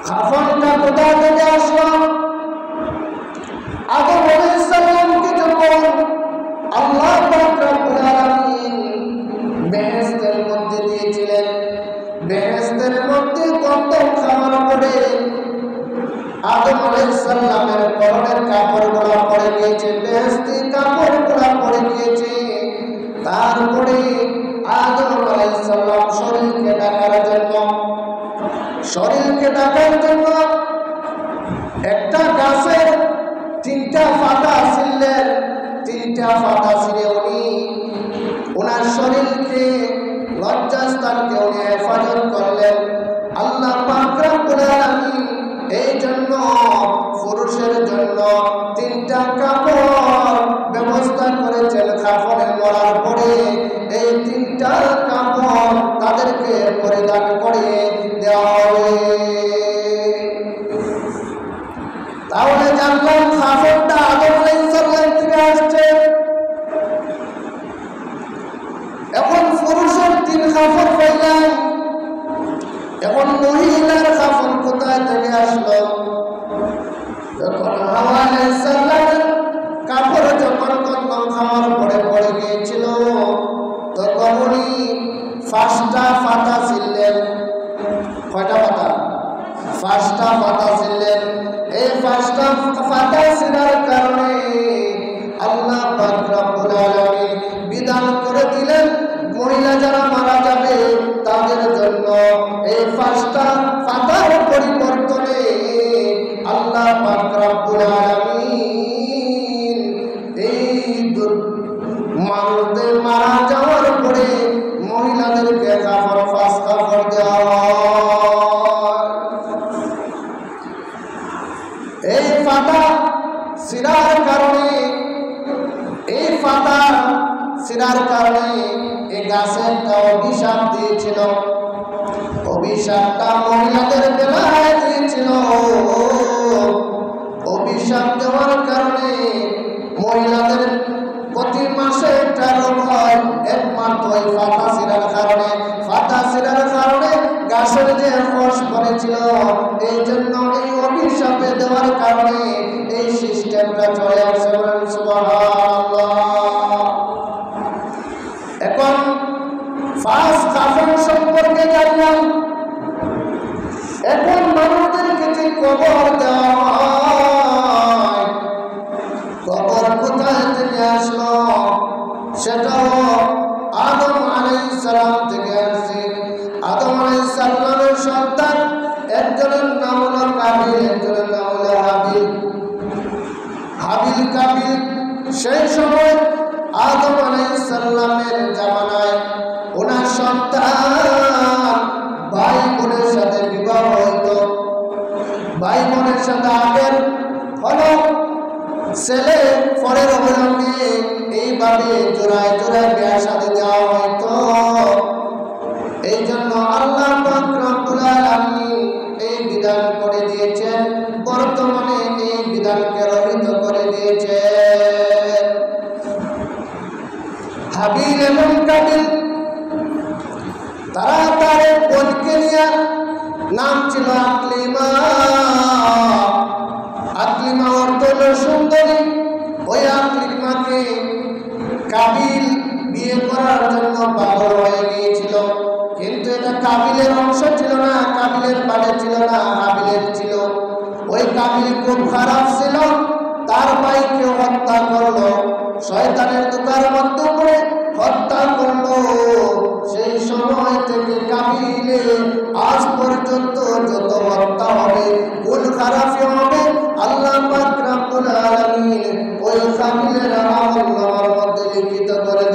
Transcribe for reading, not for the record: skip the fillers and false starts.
খাফনটা কোথা থেকে আসলো? আদম আলাইহিস সালামকে যখন আল্লাহ পাক রব্বুল আলামিন বেহেশতের মধ্যে দিয়েছিলেন, বেহেশতের মধ্যে গন্ধম খাওয়ার পরে আদম আলাইহিস সালামের পরনের কাপড়গুলো পরে গিয়েছে, বেহেশতি কাপড়গুলো পরে গিয়েছে। তারপরে আদম আলাইহিস সালাম শরীরকে ঢাকার জন্য একটা গাছের তিনটা পাতা ছিলেন, তিনটা পাতা ছিঁড়ে উনি ওনার শরীরকে লজ্জাস্থানকে উনি হেফাজত করলেন। আল্লাহ পাক রব্বুল আলামিন এই জন্য পুরুষের জন্য তিনটা কাপড় ব্যবস্থা করেছেন। কাফনে মরার পরে এই তিনটা কাপড় তাদেরকে পরিধান করে দেওয়া হবে। তাহলে জানলাম কাপড়টা আদম আলাইহিস সালাম থেকে আসছে। এখন পুরুষের তিন কাপড় পাইলাম, এখন মহিলার কাপড় কোথায় থেকে আসলো? যখন হাওয়া আলাইহিস সালামের কাপড় যখন গন্ধম খাওয়ার পরে পড়ে গিয়েছিল, তখন উনি পাঁচটা পাতা ছিলেন। কয়টা পাতা? পাঁচটা পাতা ছিলেন। এই পাঁচটা পাতা ছিঁড়ার কারণে আল্লাহ পাক রব্বুল আলামিন বিধান করে দিলেন, মহিলা যারা মারা যাবে তাদের জন্য এই পাঁচটা পাতার পরিবর্তনে আল্লাহ পাক রব্বুল আলামিন এই মানুষদের মারা যাওয়ার পরে মহিলাদেরকে কাপড়, পাঁচ কাপড় দেওয়া হয়। এই পাতা ছিঁড়ার কারণে, এই পাতা ছিঁড়ার কারণে এই গাছে একটা অভিশাপ দিয়েছিল। অভিশাপটা মহিলাদের বেলায় দিয়েছিল। অভিশাপ দেওয়ার কারণে মহিলাদের প্রতি মাসে একটা রোগ হয়, একমাত্র ওই পাতা ছিঁড়ার কারণে। পাতা ছিঁড়ার কারণে গাছের যে ফস করেছিল, এই জন্য এই অভিশাপে দেওয়ার কারণে এই সিস্টেমটা চলে আসছে। সুবহানাল্লাহ। এখন ফাঁস কাফন সম্পর্কে জানলাম। এখন মানুষদেরকে যে কবর দেওয়া হয়, কবর কোথায় থেকে আসলো? সেটাও আদম আলাইহিস সালাম থেকে আসছে। আদম আলাইহিস সালামের সন্তান একজনের নাম হলো কাবিল, একজনের নাম হলো হাবিল। হাবিল কাবিল সেই সময় আদম আলাইহিস সালামের জামানায় ওনার সন্তান ভাই বোনের সাথে বিবাহ হইত। ভাই বোনের সাথে আগের হলো ছেলে পরের অবলম্বনে এইভাবে জোড়ায় জোড়ায় বিয়ার সাথে দেওয়া হইতো। এই জন্য আল্লাহ পাক রব্বুল আলামিন এই বিধান করে দিয়েছেন। বর্তমানে এই বিধানকে রহিত করে দিয়েছেন। হাবিল এবং কাবিল তারা তার বোনকে নিয়ে, নাম ছিল আকলিমা। আকলিমা অর্থ হল সুন্দরী। ওই আকলিমাকে কাবিল বিয়ে করার জন্য পাগল হয়ে গিয়েছিল, কিন্তু এটা কাবিলের অংশ ছিল না, কাবিলের বাড়ি ছিল না, হাবিলের ছিল। ওই কাবিল খুব খারাপ ছিল, তার ভাইকে হত্যা করলো, শয়তানের দোকার মধ্যে পড়ে হত্যা করলো। সেই সময় থেকে কাবিলে আজ পর্যন্ত যত হত্যা হবে, খুন খারাপি হবে, আল্লাহ পাক রব্বুল আলামিন ওই কাবিলের আমলনামার মধ্যে লিখিত করে